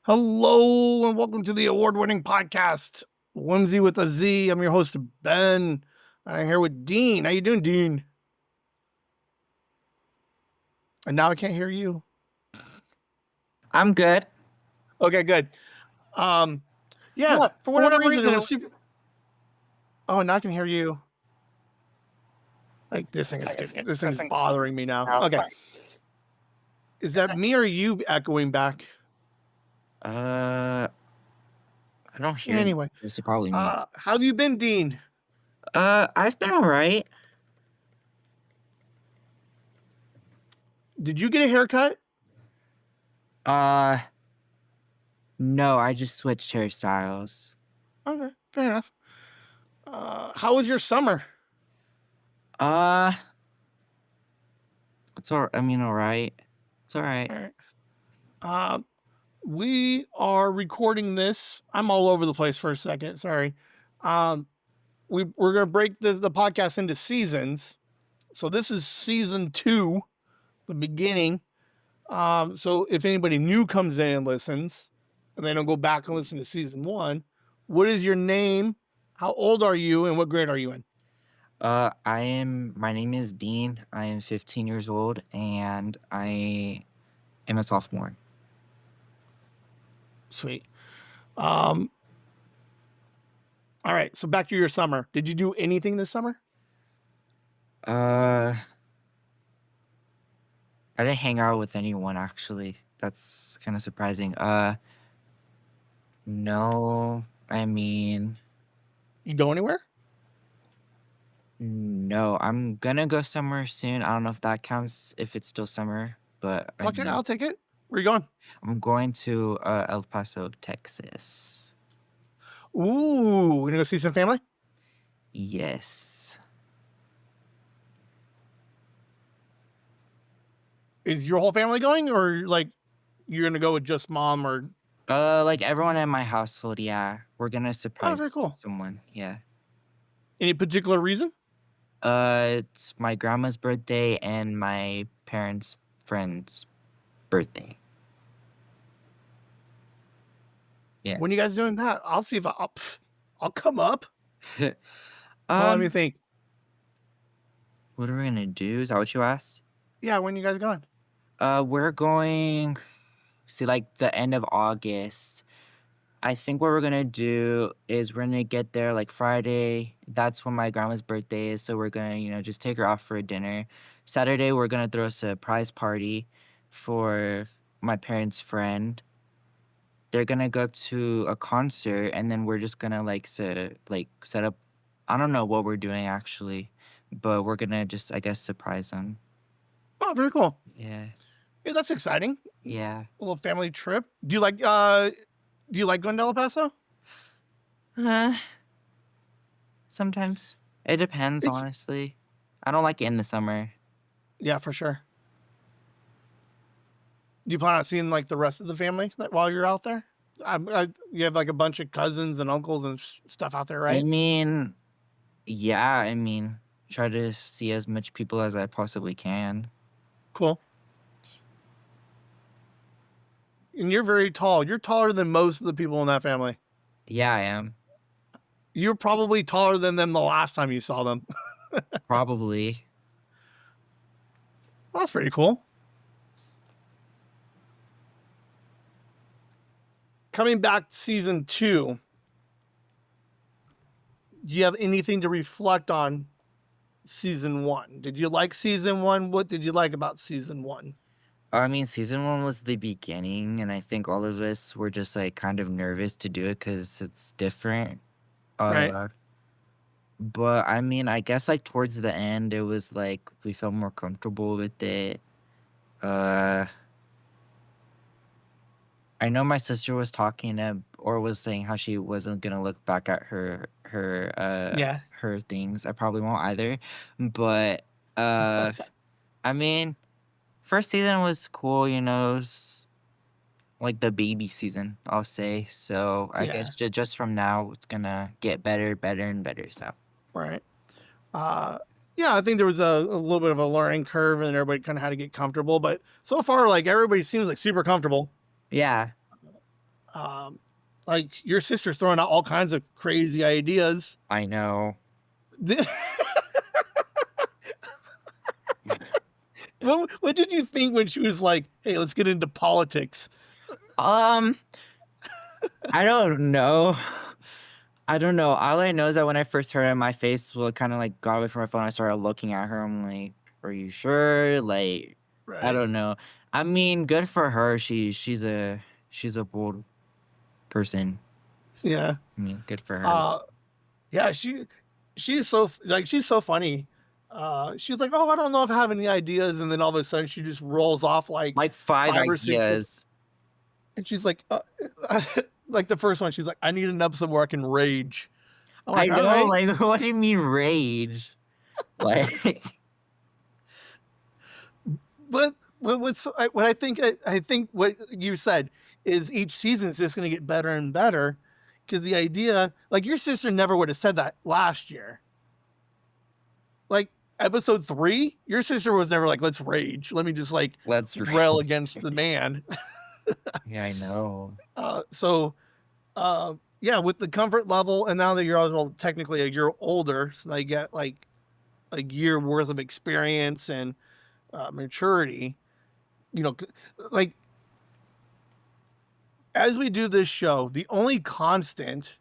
Hello and welcome to the award-winning podcast, Whimsy with a Z. I'm your host, Ben. I'm here with Dean. How you doing, Dean? And now I can't hear you. I'm good. Okay, good. Yeah, What? for whatever reason, it was super. Oh, now I can hear you. Like this thing is bothering me now. Okay, is that me or you echoing back? I don't hear you. Anyway, It's probably me. how have you been, Dean? I've been alright. Did you get a haircut? No, I just switched hairstyles. Okay, fair enough. How was your summer? Uh, alright. It's alright. All right. We are recording this. I'm all over the place for a second. Sorry. We're going to break the podcast into seasons. So this is season 2, the beginning. So if anybody new comes in and listens, and they don't go back and listen to season 1, what is your name? How old are you? And what grade are you in? My name is Dean. I am 15 years old, and I am a sophomore. Sweet. All right. So back to your summer. Did you do anything this summer? I didn't hang out with anyone, actually. That's kind of surprising. No, You go anywhere? no, I'm gonna go somewhere soon. I don't know if that counts, if it's still summer, but Okay, I'll take it. Where are you going? I'm going to El Paso, Texas. Ooh, we're gonna go see some family? Yes. Is your whole family going, or like you're gonna go with just mom? Or Like everyone in my household, yeah. We're gonna very surprise cool. someone, yeah. Any particular reason? It's my grandma's birthday and my parents' friend's birthday. Yeah. When you guys doing that? I'll see if I'll come up. Let me think. What are we gonna do? Is that what you asked? Yeah, when you guys going? We're going, like the end of August. I think what we're gonna do is we're gonna get there like Friday. That's when my grandma's birthday is, so we're gonna, just take her off for a dinner. Saturday, we're gonna throw a surprise party for my parents' friend. They're gonna go to a concert, and then we're just gonna set up. I don't know what we're doing actually, but we're gonna just, I guess, surprise them. Oh, very cool. Yeah. Yeah, that's exciting. Yeah. A little family trip. Do you like going to El Paso? Sometimes. It depends, It's honestly. I don't like it in the summer. Yeah, for sure. Do you plan on seeing like the rest of the family while you're out there? You have like a bunch of cousins and uncles and stuff out there, right? Yeah, try to see as much people as I possibly can. Cool. And you're very tall. You're taller than most of the people in that family. Yeah, I am. You're probably taller than them the last time you saw them. Probably. Well, that's pretty cool. Coming back to season 2, do you have anything to reflect on season 1? Did you like season 1? What did you like about season 1? Season 1 was the beginning, and I think all of us were just like kind of nervous to do it because it's different. Right. But I guess like towards the end, it was like we felt more comfortable with it. I know my sister was or was saying how she wasn't gonna look back at Yeah. her things. I probably won't either. But I mean, first season was cool, it was like the baby season, I'll say. So I guess just from now, it's gonna get better, better, and better. So Right. Yeah, I think there was a little bit of a learning curve, and everybody kind of had to get comfortable. But so far, like everybody seems like super comfortable. yeah, Um, like your sister's throwing out all kinds of crazy ideas. I know. What did you think when she was like, "Hey, let's get into politics"? Um, I don't know. I don't know. All I know is that when I first heard it, my face kind of like got away from my phone. I started looking at her. I'm like, "Are you sure?" Like, I Right. don't know. I mean, good for her. She's a bold person. So, Yeah. I mean, good for her. Uh, yeah. She's so like she's so funny. She's like, "Oh, I don't know if I have any ideas," and then all of a sudden she just rolls off like Like 5 5 or 6, ideas. and she's like, like the first one, she's like, "I need an episode where I can rage." I'm I like, "All know. right," Like, what do you mean rage? Like, but what I think what you said is each season is just going to get better and better because the idea, like your sister never would have said that last year. Like episode 3, your sister was never like, "Let's rage. Let me just like let's rail rage. against the man." Yeah, I know. So yeah, with the comfort level, and now that you're also technically a year older, so they get like a year worth of experience and maturity. You know, like as we do this show, the only constant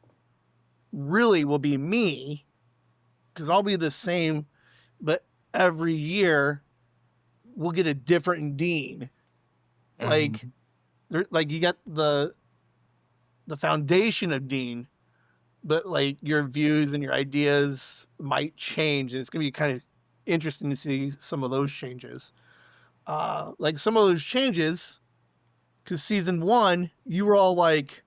really will be me because I'll be the same, but every year we'll get a different dean. Like Mhm. like you got the foundation of dean, but like your views and your ideas might change, and it's gonna be kind of interesting to see some of those changes. Like some of those changes, because season 1, you were all like,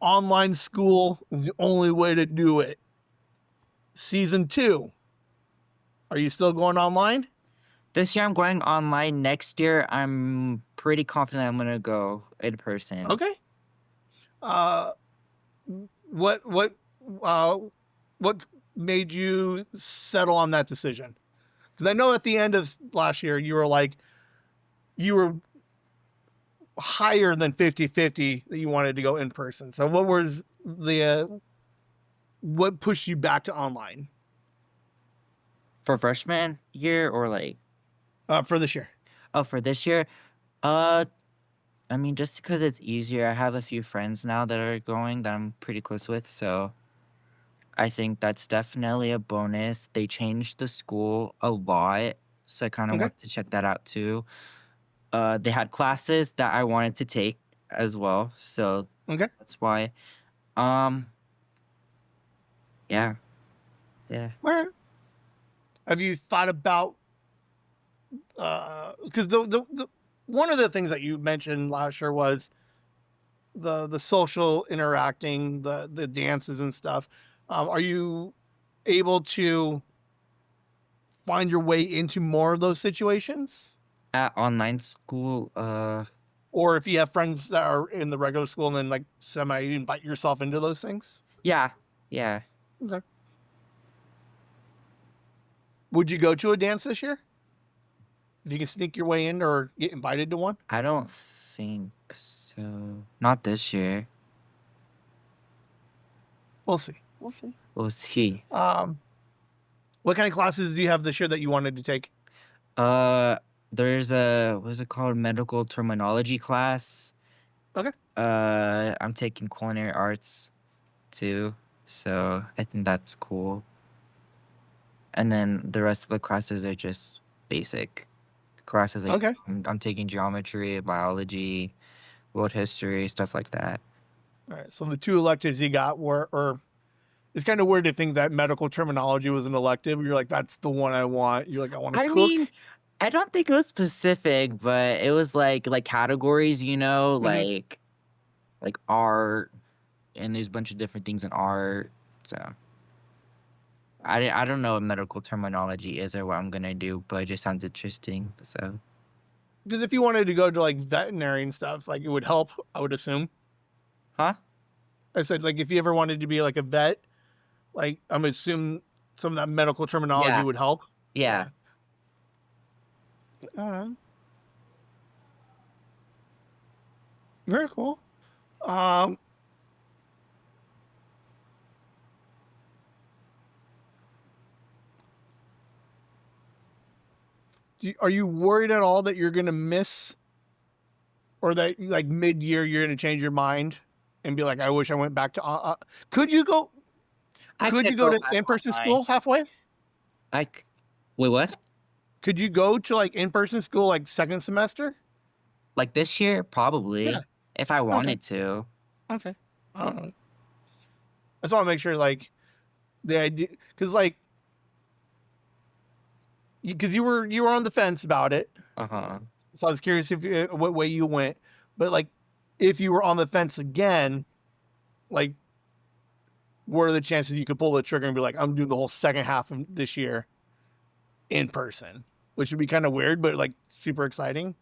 online school is the only way to do it. Season 2, are you still going online? This year I'm going online. Next year, I'm pretty confident I'm gonna go in person. Okay. Uh, what uh, what made you settle on that decision? Because I know at the end of last year you were like you were higher than 50-50 that you wanted to go in person. So what was the what pushed you back to online For freshman year or like, for this year? oh, for this year? Uh, I mean, just because it's easier. I have a few friends now that are going that I'm pretty close with, so I think that's definitely a bonus. They changed the school a lot, so I kind of Okay. want to check that out too. They had classes that I wanted to take as well, so Okay. that's why. Um, yeah, yeah. All right. Have you thought about because the one of the things that you mentioned last year was the social interacting, the dances and stuff. Are you able to find your way into more of those situations? At online school, Or if you have friends that are in the regular school and then like semi invite yourself into those things? yeah, yeah. Okay. Would you go to a dance this year? If you can sneak your way in or get invited to one? I don't think so. Not this year. We'll see. We'll see. We'll see. Um, what kind of classes do you have this year that you wanted to take? Uh, there's a what's it called? Medical terminology class. Okay. I'm taking culinary arts too, so I think that's cool. And then the rest of the classes are just basic classes. Like Okay. I'm taking geometry, biology, world history, stuff like that. All right. So the two electives you got were, or it's kind of weird to think that medical terminology was an elective. You're like, that's the one I want. You're like, I want to I cook. mean, I don't think it was specific, but it was like categories, Mhm. like art, and there's a bunch of different things in art. So I don't know what medical terminology is or what I'm gonna do, but it just sounds interesting. So Because if you wanted to go to like veterinary and stuff, like it would help, I would assume. huh? I said, like, if you ever wanted to be like a vet, like, I'm assuming some of that medical terminology Yeah, would help. yeah. Yeah. Uh, very cool. Um, are you worried at all that you're gonna miss, or that like mid-year you're gonna change your mind and be like, I wish I went back to? Could you go? I Could could you go go to back in-person online. school halfway? I c- Wait, what? Could you go to like in-person school like second semester? Like this year, Yeah. probably, if I Okay. wanted to. Okay. I don't know. I just want to make sure like the idea, because like because you were on the fence about it, Uh huh. so I was curious if what way you went, but like if you were on the fence again, like what are the chances you could pull the trigger and be like, I'm doing the whole second half of this year in person, which would be kind of weird, but like super exciting.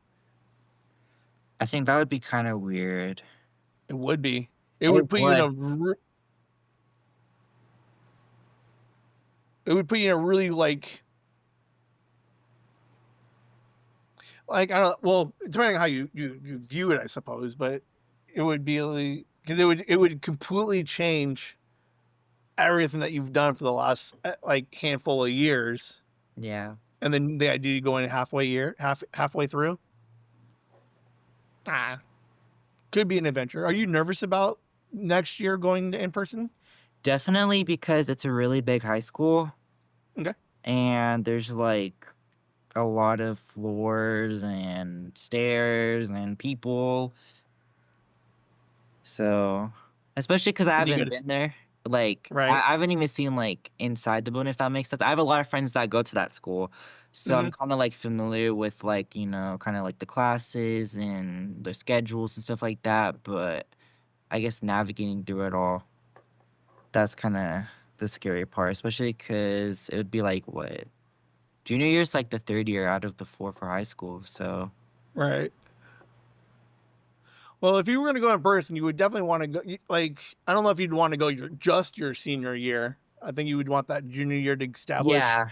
I think that would be kind of weird. It would be. It It would put you in would. a. It would put you in a really like I don't. Well, depending on how you view it, I suppose, but it would be because it would completely change everything that you've done for the last like handful of years, Yeah. and then the idea of going halfway through. Ah, could be an adventure. Are you nervous about next year going to in person? Definitely because it's a really big high school Okay. and there's like a lot of floors and stairs and people. So, especially because I And you got haven't to been there. Like, right. I haven't even seen like inside the building, if that makes sense. I have a lot of friends that go to that school. So I'm Hmm. kind of like familiar with like, kind of like the classes and the schedules and stuff like that. But I guess navigating through it all, that's kind of the scary part, especially because it would be like what? Junior year is like the third year out of the four for high school. So, Right. Well, if you were going to go in person, you would definitely want to go. Like, I don't know if you'd want to go your senior year. I think you would want that junior year to establish yeah.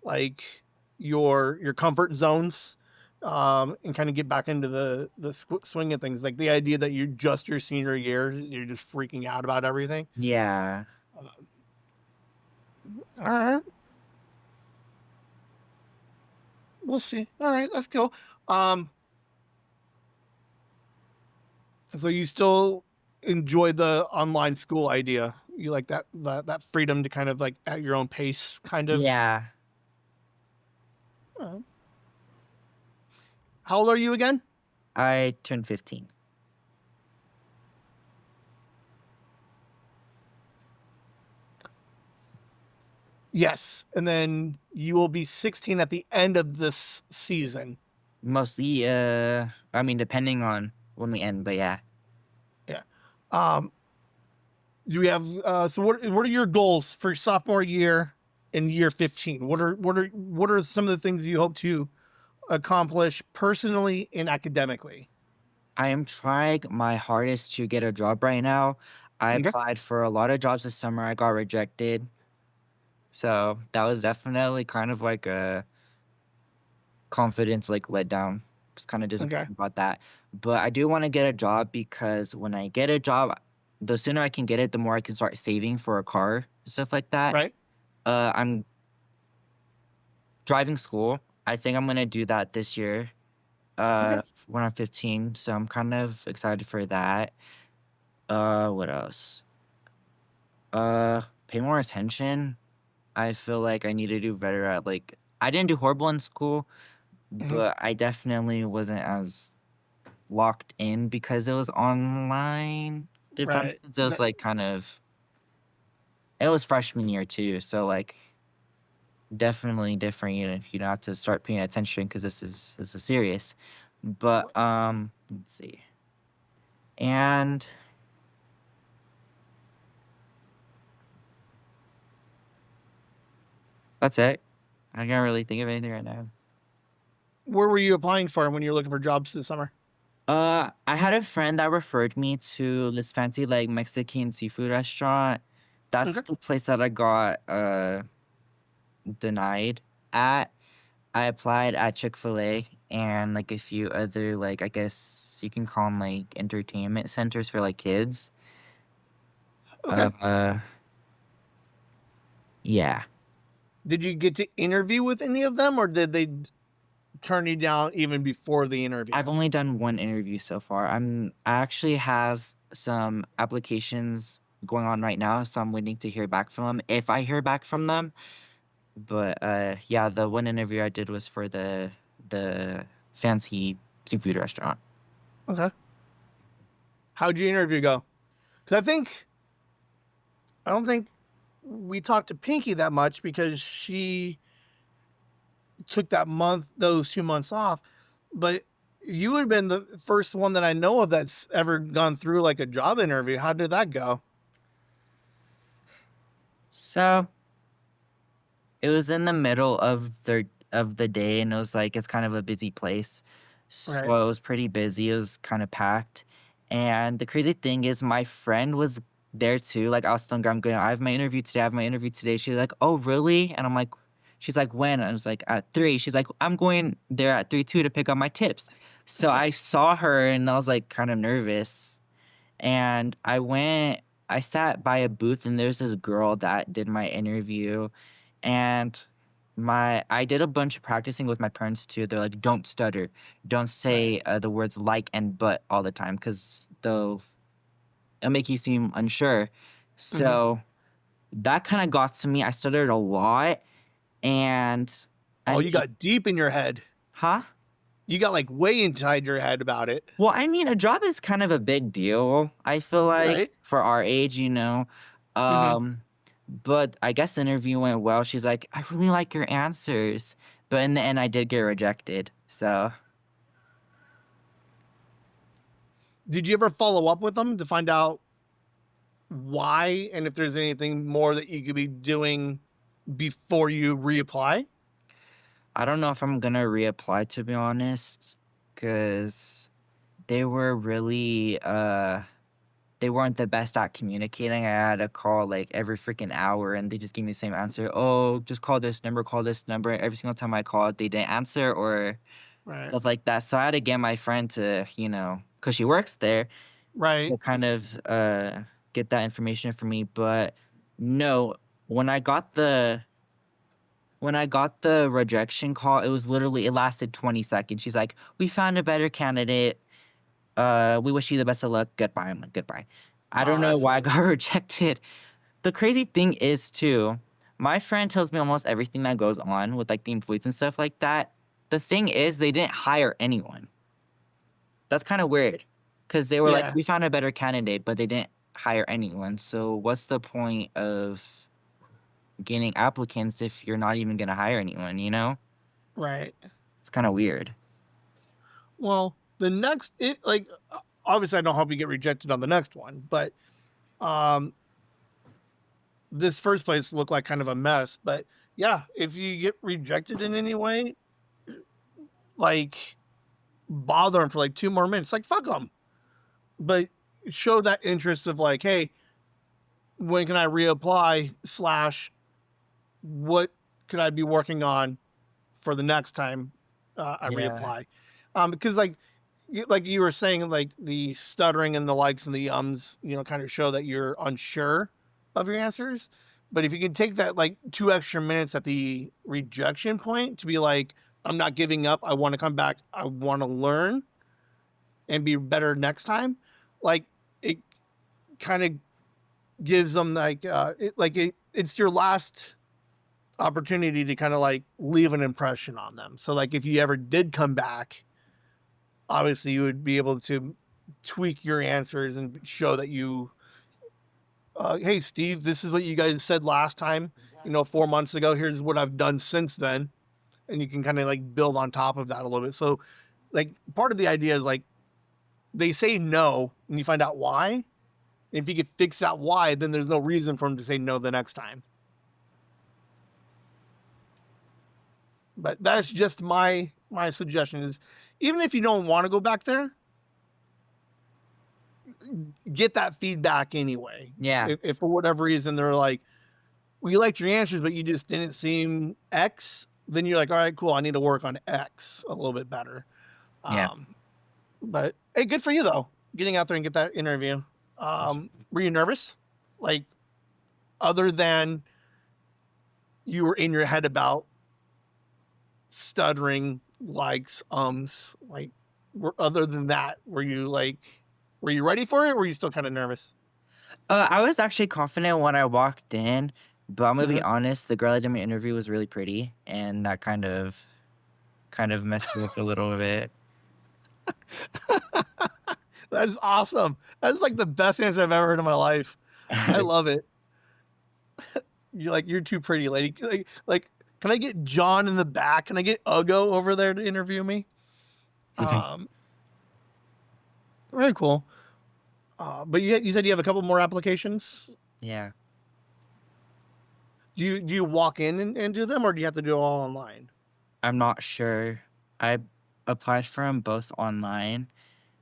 like your comfort zones, and kind of get back into the swing of things. Like the idea that you're just your senior year, you're just freaking out about everything. Yeah. Uh, all right, we'll see. All right, let's go. Um, so you still enjoy the online school idea? You like that freedom to kind of like at your own pace, kind of. Yeah. uh, How old are you again? I turned 15. Yes, and then you will be 16 at the end of this season. Mostly, I mean, depending on when we end, but yeah. Yeah. Um, do we have so what are your goals for sophomore year and year 15? What are some of the things you hope to accomplish personally and academically? I am trying my hardest to get a job right now. I Okay. applied for a lot of jobs this summer. I got rejected. So that was definitely kind of like a confidence like let down. Just kind of Okay. disappointed about that. But I do want to get a job because when I get a job, the sooner I can get it, the more I can start saving for a car, stuff like that. Right. I'm driving school. I think I'm gonna do that this year. Okay. When I'm 15, so I'm kind of excited for that. What else? Pay more attention. I feel like I need to do better at like I didn't do horrible in school, Mhm. but I definitely wasn't as locked in because it was online. If that Right. makes sense, it was like kind of it was freshman year too, so like definitely different. You have to start paying attention because this is serious. But let's see. And that's it. I can't really think of anything right now. Where were you applying for when you were looking for jobs this summer? I had a friend that referred me to this fancy like Mexican seafood restaurant. That's Okay. the place that I got denied at. I applied at Chick-fil-A and like a few other, like, I guess you can call them like entertainment centers for like kids. Okay. Uh, yeah. Did you get to interview with any of them, or did they turn you down even before the interview? I've only done one interview so far. I actually have some applications going on right now, so I'm waiting to hear back from them. If I hear back from them, but yeah, the one interview I did was for the fancy seafood restaurant. Okay. How'd your interview go? Because I don't think we talked to Pinky that much because she took those 2 months off. But you would have been the first one that I know of that's ever gone through like a job interview. How did that go? So it was in the middle of the day, and it was like it's kind of a busy place. Right. So it was pretty busy. It was kind of packed. And the crazy thing is my friend was there too. Like I was telling her, I'm going, I have my interview today. I have my interview today. She's like, oh really? And I'm like, she's like, when? And I was like, at 3. She's like, I'm going there at 3 too to pick up my tips. So I saw her and I was like kind of nervous. And I sat by a booth and there's this girl that did my interview, and I did a bunch of practicing with my parents too. They're like, don't stutter, don't Right. say the words like and but all the time because it'll make you seem unsure. Hmm. So that kind of got to me. I stuttered a lot, and I Oh, you mean, got deep in your head. huh? You got like way inside your head about it. Well, I mean, a job is kind of a big deal, I feel like, Right. for our age, you know? Hmm. Um, but I guess the interview went well. She's like, "I really like your answers." But in the end, I did get rejected. So, Did you ever follow up with them to find out why and if there's anything more that you could be doing before you reapply? I don't know if I'm gonna reapply, to be honest, because they were really, they weren't the best at communicating. I had to call, like, every freaking hour, and they just gave me the same answer. "Oh, just call this number." Every single time I called, they didn't answer or Right. stuff like that. So I had to get my friend to, because she works there, Right. to kind of get that information for me. But no, when I got the rejection call, it lasted 20 seconds. She's like, "We found a better candidate. We wish you the best of luck. Goodbye." I'm like, "Goodbye." I don't Oh, know that why I got sucks. rejected. The crazy thing is too, my friend tells me almost everything that goes on with like the employees and stuff like that. The thing is, they didn't hire anyone. That's kind of weird, because they were like, Yeah. "We found a better candidate," but they didn't hire anyone. So what's the point of gaining applicants if you're not even gonna hire anyone? You know, Right. it's kind of weird. Well, the next it like obviously I don't hope you get rejected on the next one, but um this first place looked like kind of a mess. But yeah, if you get rejected in any way, like bother them for like 2 more minutes. Like fuck them. But show that interest of like, hey, when can I reapply? Slash, what could I be working on for the next time I Yeah. reapply? Because like you were saying, like the stuttering and the likes and the ums, kind of show that you're unsure of your answers. But if you can take that like 2 extra minutes at the rejection point to be like, I'm not giving up. I want to come back. I want to learn and be better next time. Like it kind of gives them it's your last opportunity to kind of like leave an impression on them. So like if you ever did come back, obviously you would be able to tweak your answers and show that hey Steve, this is what you guys said last time, 4 months ago. Here's what I've done since then. And you can kind of like build on top of that a little bit. So like part of the idea is like they say no and you find out why. If you could fix that why, then there's no reason for them to say no the next time. But that's just my suggestion is even if you don't want to go back there, get that feedback anyway. Yeah. If for whatever reason they're like, we liked your answers, but you just didn't seem X, then you're like, all right, cool. I need to work on X a little bit better. Yeah. But hey, good for you though, getting out there and get that interview. Were you nervous? Like, other than you were in your head about stuttering, likes, like, other than that, were you ready for it? Or were you still kind of nervous? I was actually confident when I walked in, but I'm gonna be Mhm. honest, the girl that did my interview was really pretty, and that kind of messed me up a little bit. That is awesome. That is like the best answer I've ever heard in my life. I love it. You're like, you're too pretty, lady. Can I get John in the back? Can I get Ugo over there to interview me? Um, Very cool. But you said you have a couple more applications. Yeah. Do you walk in and do them, or do you have to do it all online? I'm not sure. I applied for them both online,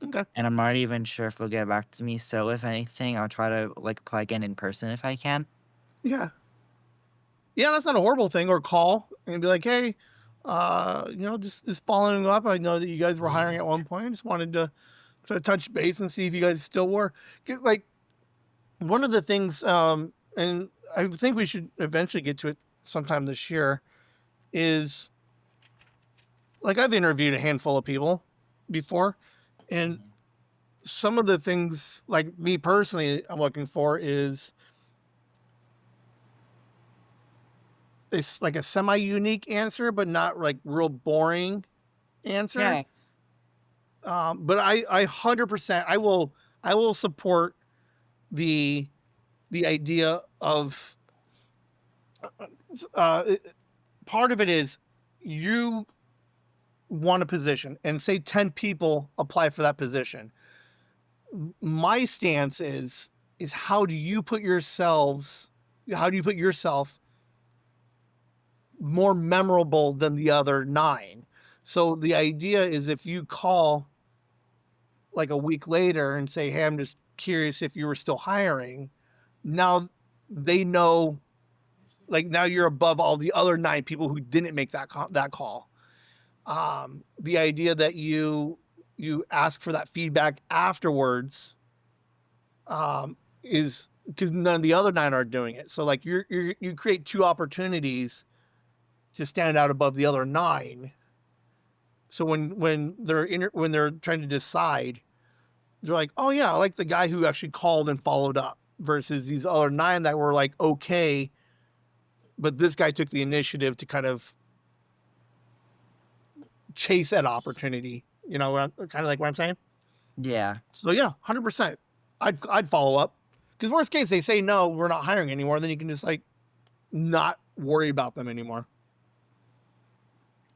Okay. and I'm not even sure if they'll get back to me. So if anything, I'll try to like apply again in person if I can. Yeah. Yeah, that's not a horrible thing. Or call and be like, hey, just following up. I know that you guys were hiring at one point. I just wanted to touch base and see if you guys still were. 'Cause, like, one of the things, and I think we should eventually get to it sometime this year, is like, I've interviewed a handful of people before, and Mhm. some of the things, like me personally, I'm looking for is it's like a semi unique answer, but not like real boring answer. Yeah. But I 100% I will support the idea of uh, part of it is you want a position and say 10 people apply for that position. My stance is how do you put yourself more memorable than the other 9? So the idea is, if you call like a week later and say, hey, I'm just curious if you were still hiring, now they know, like, now you're above all the other 9 people who didn't make that call. The idea that you ask for that feedback afterwards, is because none of the other 9 are doing it. So like, you create 2 opportunities to stand out above the other 9. So when they're trying to decide, they're like, oh yeah, I like the guy who actually called and followed up, versus these other 9 that were like, okay, but this guy took the initiative to kind of chase that opportunity. Kind of like what I'm saying. Yeah. So yeah, 100%. I'd follow up, because worst case they say no, we're not hiring anymore. Then you can just like not worry about them anymore.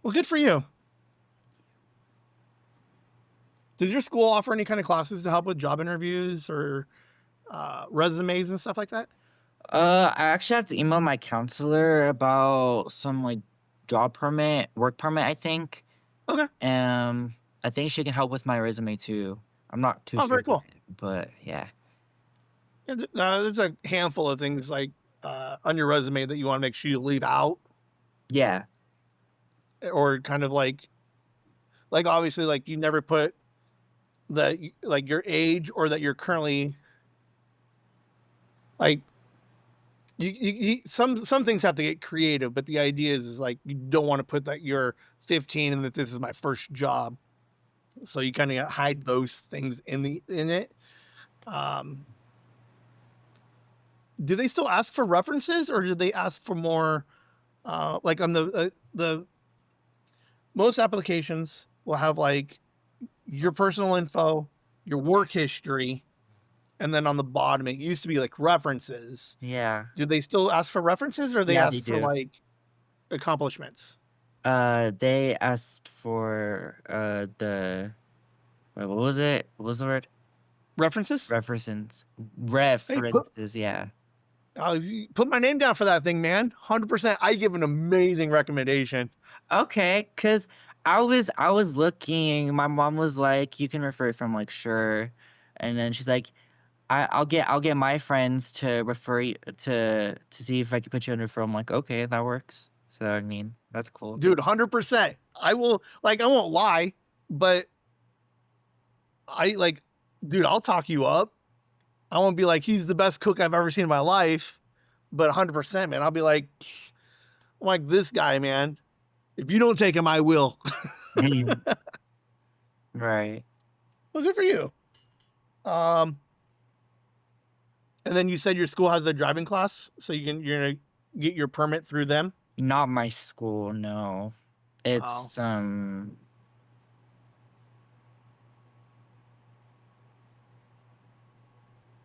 Well, good for you. Does your school offer any kind of classes to help with job interviews or resumes and stuff like that? I actually have to email my counselor about some like work permit, I think. Okay. I think she can help with my resume too. I'm not too Oh, sure very about cool. it, but yeah. Yeah, there's a handful of things like on your resume that you want to make sure you leave out, Yeah. or kind of like obviously, like, you never put that, like, your age, or that you're currently like, some things have to get creative, but the idea is like, you don't want to put that you're 15 and that this is my first job. So you kind of hide those things in it. Um, do they still ask for references, or do they ask for more? Like, on the most applications will have like your personal info, your work history, and then on the bottom it used to be like references. Yeah. Do they still ask for references, or they Yeah, they ask for do. like accomplishments? They asked for the wait, what was it? What was the word? References? References. Hey, References, yeah. put my name down for that thing, man. 100%. I give an amazing recommendation. Okay, cause I was looking, my mom was like, "You can refer it from," like, "Sure," and then she's like, I'll get my friends to refer you to see if I can put you under referral." I'm like, "Okay, that works." So, I mean, that's cool. Dude, 100%. I won't lie, but dude, I'll talk you up. I won't be like, he's the best cook I've ever seen in my life, but 100%, man. I'll be like, I'm like this guy, man. If you don't take him, I will. Right. Well, good for you. And then you said your school has a driving class, so you're gonna get your permit through them. Not my school, no. It's Oh,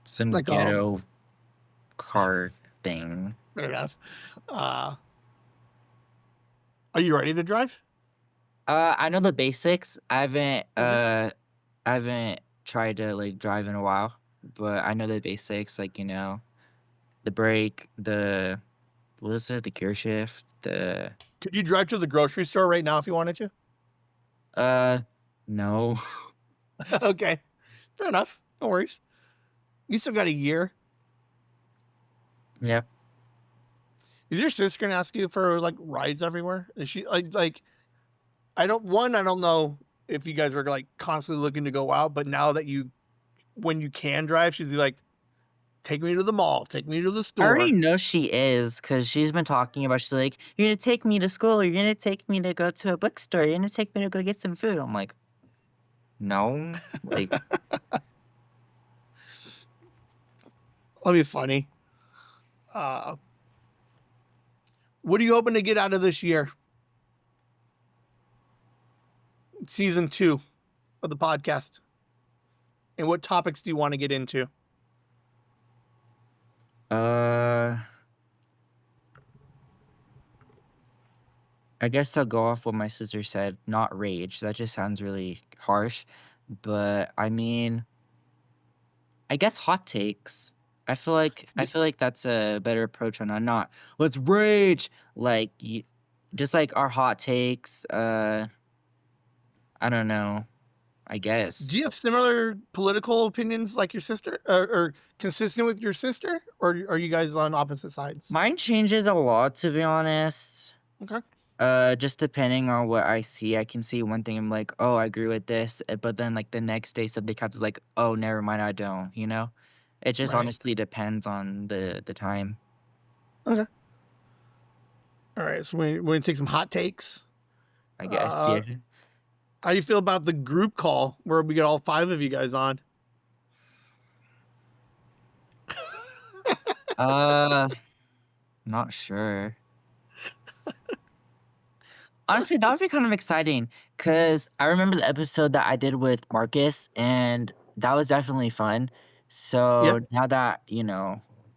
some like ghetto car thing. fair enough. Uh, are you ready to drive? I know the basics. Okay. I haven't tried to like drive in a while, but I know the basics, like, the brake, the what is it, the gear shift, the Could you drive to the grocery store right now if you wanted to? uh no. Okay, fair enough. No worries. You still got a year. Yeah. Is your sister gonna ask you for like rides everywhere? Is she like? I don't. I don't know if you guys are like constantly looking to go out, but now that when you can drive, she's like, take me to the mall, take me to the I already store. know she is because she's been talking about, she's like, you're gonna take me to school, you're gonna take me to go to a bookstore, you're gonna take me to go get some food. I'm like, no. Like, That'll be funny. What are you hoping to get out of this year? Season 2 of the podcast. And what topics do you want to get into? I guess I'll go off what my sister said, not rage. That just sounds really harsh. But I mean, I guess hot takes. I feel like that's a better approach on that. Not let's rage. Like just like our hot takes. I don't know. I Do guess you have similar political opinions like your sister, or consistent with your sister, or are you guys on opposite sides? mine changes a lot, to be honest. Okay, Just depending on what I see, I can see one thing. I'm like, oh, I agree with this, but then like the next day, something happens. Like, oh, never mind, I don't. It just right. honestly depends on the time. Okay, all right. So we're gonna take some hot takes. I guess, Uh, yeah. how do you feel about the group call where we get all 5 of you guys on? Uh, Not sure. Honestly, that would be kind of exciting because I remember the episode that I did with Marcus, and that was definitely fun. Yeah. So now that,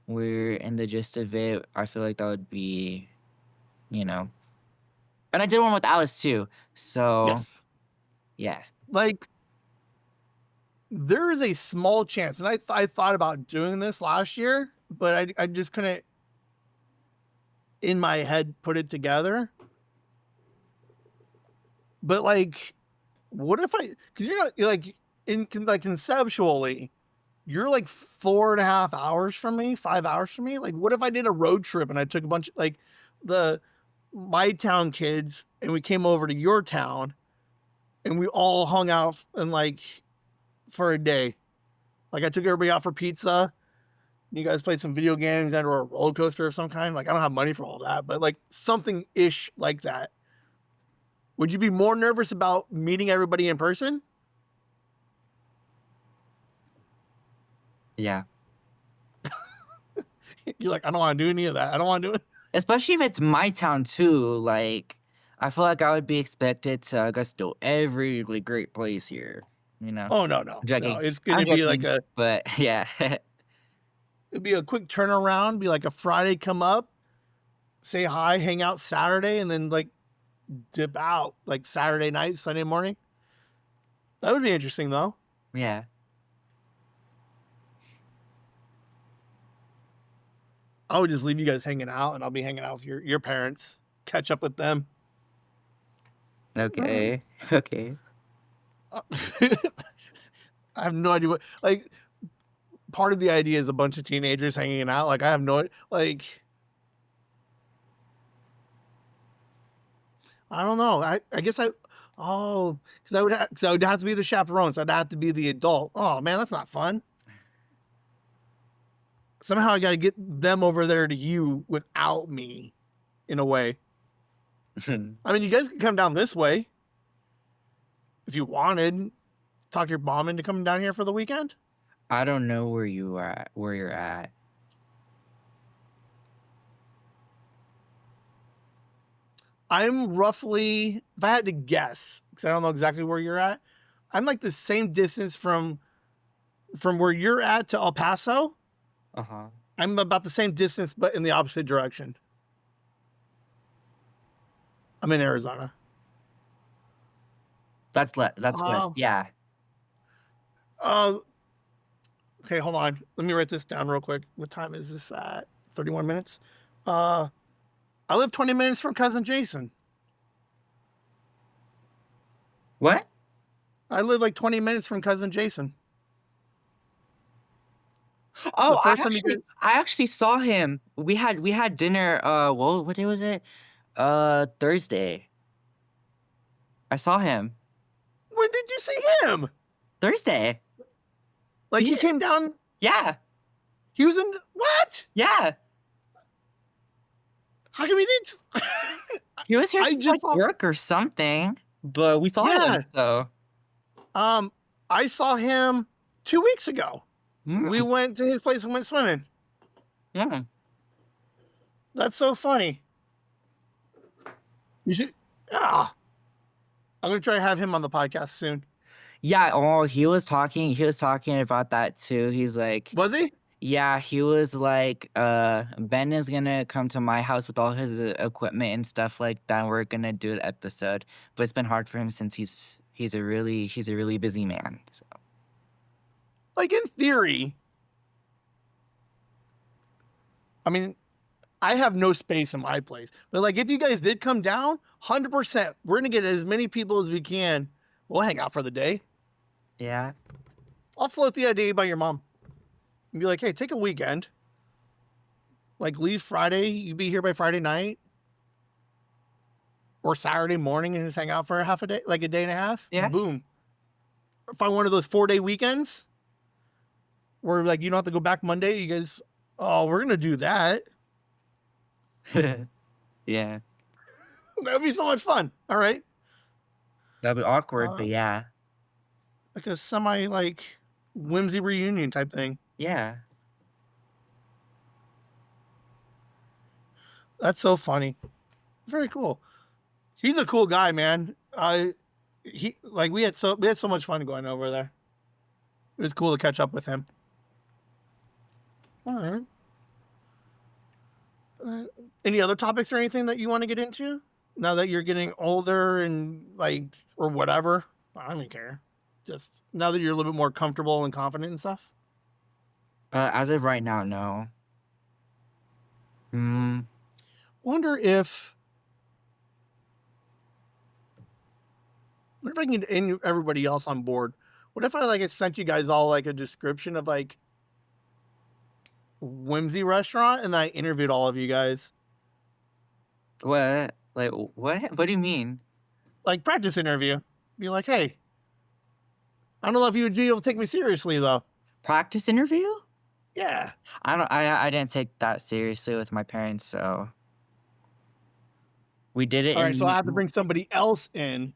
we're in the gist of it, I feel like that would be, you know. And I did one with Alice too. So, Yes. yeah. Like there is a small chance, and I thought about doing this last year, but I just couldn't in my head put it together. But like, what if because you're like like conceptually, you're like 4.5 hours from me, 5 hours from me. Like, what if I did a road trip and I took a bunch of like the my town kids and we came over to your town and we all hung out and like for a day. Like I took everybody out for pizza. You guys played some video games and or a roller coaster of some kind. Like I don't have money for all that, but like something ish like that. Would you be more nervous about meeting everybody in person? Yeah. You're like, I don't want to do any of that. I don't want to do it. Especially if it's my town too. Like, I feel like I would be expected to, I guess, know every like, great place here. Oh no, I'm no. joking. It's I'm gonna be like joking. But yeah. it'd be a quick turnaround. Be like a Friday, come up, say hi, hang out Saturday, and then like dip out like Saturday night, Sunday morning. That would be interesting though. Yeah. I would just leave you guys hanging out, and I'll be hanging out with your parents, catch up with them. Okay. Okay. I have no idea what like. Part of the idea is a bunch of teenagers hanging out. Like I have no like. I don't know. I guess Oh, because I would have to be the chaperone, so I'd have to be the adult. Oh man, that's not fun. Somehow I got to get them over there to you without me, in a way. I mean, you guys can come down this way if you wanted. Talk your mom into coming down here for the weekend. I don't know where you are at, where you're at. I'm roughly, if I had to guess, because I don't know exactly where you're at, I'm like the same distance from where you're at to El Paso. Uh-huh. I'm about the same distance, but in the opposite direction. I'm in Arizona. That's west. Um, Yeah. uh, okay, hold on. Let me write this down real quick. What time is this at? 31 minutes. I live 20 minutes from cousin Jason. What? I live like 20 minutes from cousin Jason. The Oh, first time you get, I actually saw him. We had dinner. Well, what day was it? Thursday. I saw him when did you see him? Thursday. Like he Yeah. came down. Yeah. He was in what? Yeah. How come he didn't? He was here I for just like saw, work or something, but we saw yeah. him. So I saw him 2 weeks ago. We went to his place and went swimming. yeah. That's so funny. You should. Ah, I'm gonna try to have him on the podcast soon. Yeah. Oh, he was talking about that too. He's like, Was he? yeah, he was like, Ben is gonna come to my house with all his equipment and stuff like that. We're gonna do an episode, but it's been hard for him since he's a really busy man. So. Like in theory. I mean, I have no space in my place, but like if you guys did come down, 100%, we're gonna get as many people as we can. We'll hang out for the day. Yeah. I'll float the idea by your mom and be like, hey, take a weekend. Like leave Friday, you be here by Friday night. Or Saturday morning and just hang out for a half a day, like a day and a half. Yeah. Boom. Find one of those 4-day weekends where like you don't have to go back Monday. You guys, oh, we're gonna do that. Yeah. That would be so much fun. All right. That'd be awkward, but yeah. Like a semi like whimsy reunion type thing. Yeah. That's so funny. Very cool. He's a cool guy, man. We had so much fun going over there. It was cool to catch up with him. All right. Any other topics or anything that you want to get into now that you're getting older and like or whatever? I don't even care. Just now that you're a little bit more comfortable and confident and stuff. As of right now, no. Wonder if I can get everybody else on board. What if I like sent you guys all like a description of like Whimsy restaurant and I interviewed all of you guys? What? Like what? What do you mean? Like practice interview. Be like, hey, I don't know if you would be able to take me seriously though. Practice interview? Yeah. I didn't take that seriously with my parents, so we did it. All right, so I have to bring somebody else in.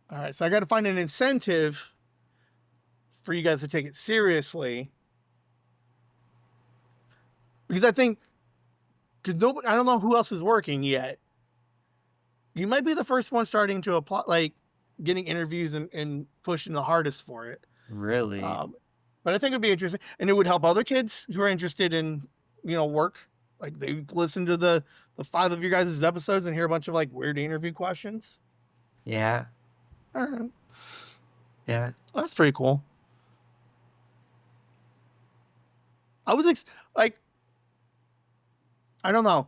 All right, so I got to find an incentive for you guys to take it seriously. Because I think, because I don't know who else is working yet. You might be the first one starting to apply, like getting interviews and pushing the hardest for it. Really? But I think it'd be interesting, and it would help other kids who are interested in, work. Like they listen to the 5 of your guys' episodes and hear a bunch of like weird interview questions. Yeah. All right. Yeah. Well, that's pretty cool. I was like, I don't know.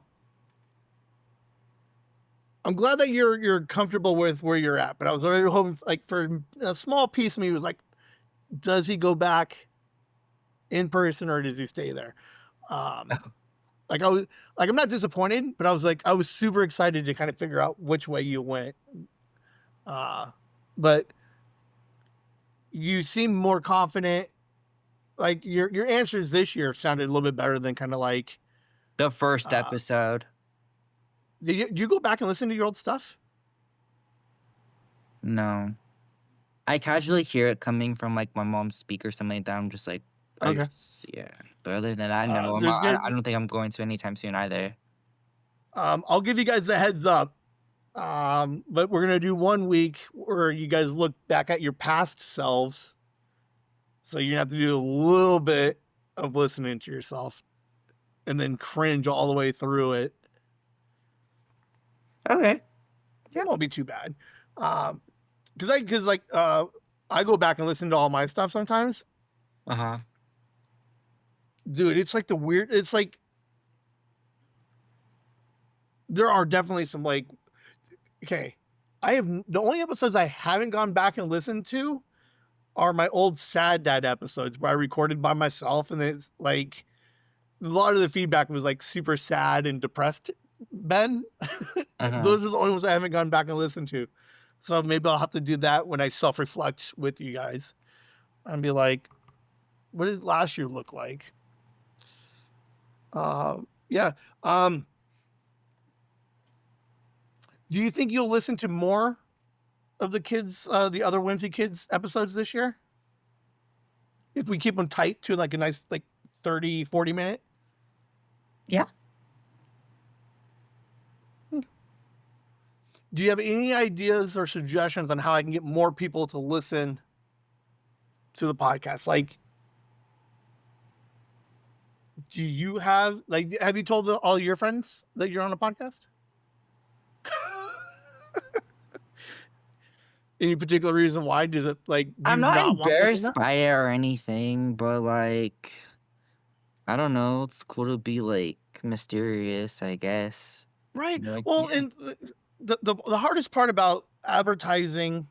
I'm glad that you're comfortable with where you're at, but I was already hoping like for a small piece of me was like, does he go back in person or does he stay there? Like I was like, I'm not disappointed, but I was super excited to kind of figure out which way you went. But you seem more confident. Like your answers this year sounded a little bit better than kind of like The first uh, episode. do you go back and listen to your old stuff? No. I casually hear it coming from like my mom's speaker or something like that. I'm just like, Okay. yeah. But other than that, no. There's gonna I don't think I'm going to anytime soon either. I'll give you guys the heads up. But we're gonna do 1 week where you guys look back at your past selves. So you're gonna have to do a little bit of listening to yourself and then cringe all the way through it. Okay. It won't be too bad. Because I go back and listen to all my stuff sometimes. Uh-huh. Dude, it's like it's like there are definitely some like, okay, the only episodes I haven't gone back and listened to are my old Sad Dad episodes where I recorded by myself, and it's like a lot of the feedback was like super sad and depressed. Ben, Uh-huh. those are the only ones I haven't gone back and listened to. So maybe I'll have to do that when I self-reflect with you guys and be like, what did last year look like? Yeah. Do you think you'll listen to more of the kids, the other Whimsy Kids episodes this year? If we keep them tight to like a nice, like 30, 40 minute? Yeah. Do you have any ideas or suggestions on how I can get more people to listen to the podcast? Like, do you have you told all your friends that you're on a podcast? Any particular reason why? Does it like do I'm you not not want people to embarrassed know? by it or anything, but like, I don't know. It's cool to be like mysterious, I guess. Right. Like, Well, yeah. and the hardest part about advertising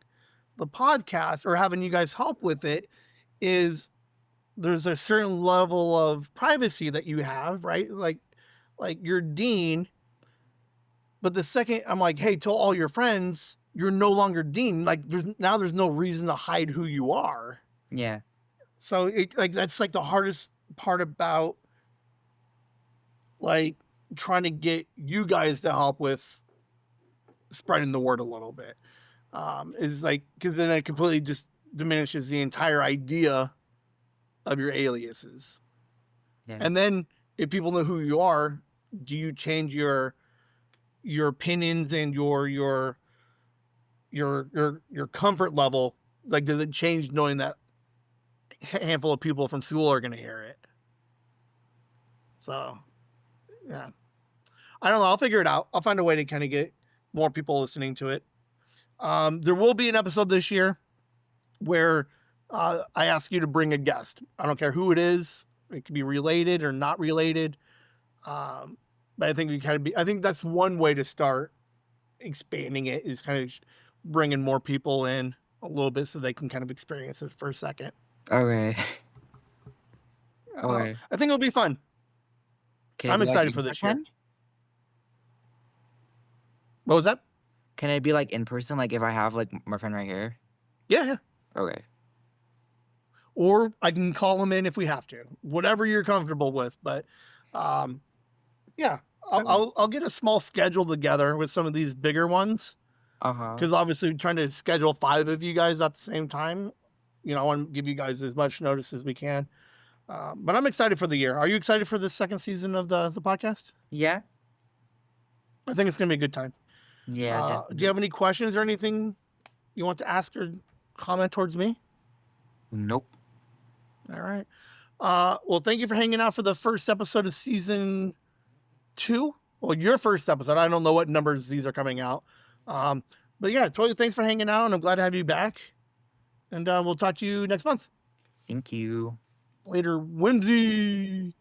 the podcast or having you guys help with it is there's a certain level of privacy that you have, right? Like you're Dean, but the second I'm like, hey, tell all your friends, you're no longer Dean. Like there's no reason to hide who you are. Yeah. So that's like the hardest part about like trying to get you guys to help with spreading the word a little bit. Is like because then it completely just diminishes the entire idea of your aliases. Yeah. And then if people know who you are, do you change your opinions and your comfort level? Like, does it change knowing that a handful of people from school are going to hear it? So, yeah, I don't know. I'll figure it out. I'll find a way to kind of get more people listening to it. There will be an episode this year where I ask you to bring a guest. I don't care who it is. It could be related or not related. But I think I think that's one way to start expanding it is kind of bringing more people in a little bit so they can kind of experience it for a second. Okay. Okay. I think it'll be fun. Can it I'm be, like, excited in for this year. person? What was that? Can it be like in person? Like if I have like my friend right here? Yeah. Okay. Or I can call them in if we have to. Whatever you're comfortable with. But yeah, I'll get a small schedule together with some of these bigger ones. Uh-huh. Because obviously trying to schedule 5 of you guys at the same time, I want to give you guys as much notice as we can. But I'm excited for the year. Are you excited for the second season of the podcast? Yeah. I think it's going to be a good time. Yeah. Do you have any questions or anything you want to ask or comment towards me? Nope. All right. Well, thank you for hanging out for the first episode of season 2. Well, your first episode. I don't know what numbers these are coming out. But yeah, totally thanks for hanging out, and I'm glad to have you back. And we'll talk to you next month. Thank you. Later, Whimsy.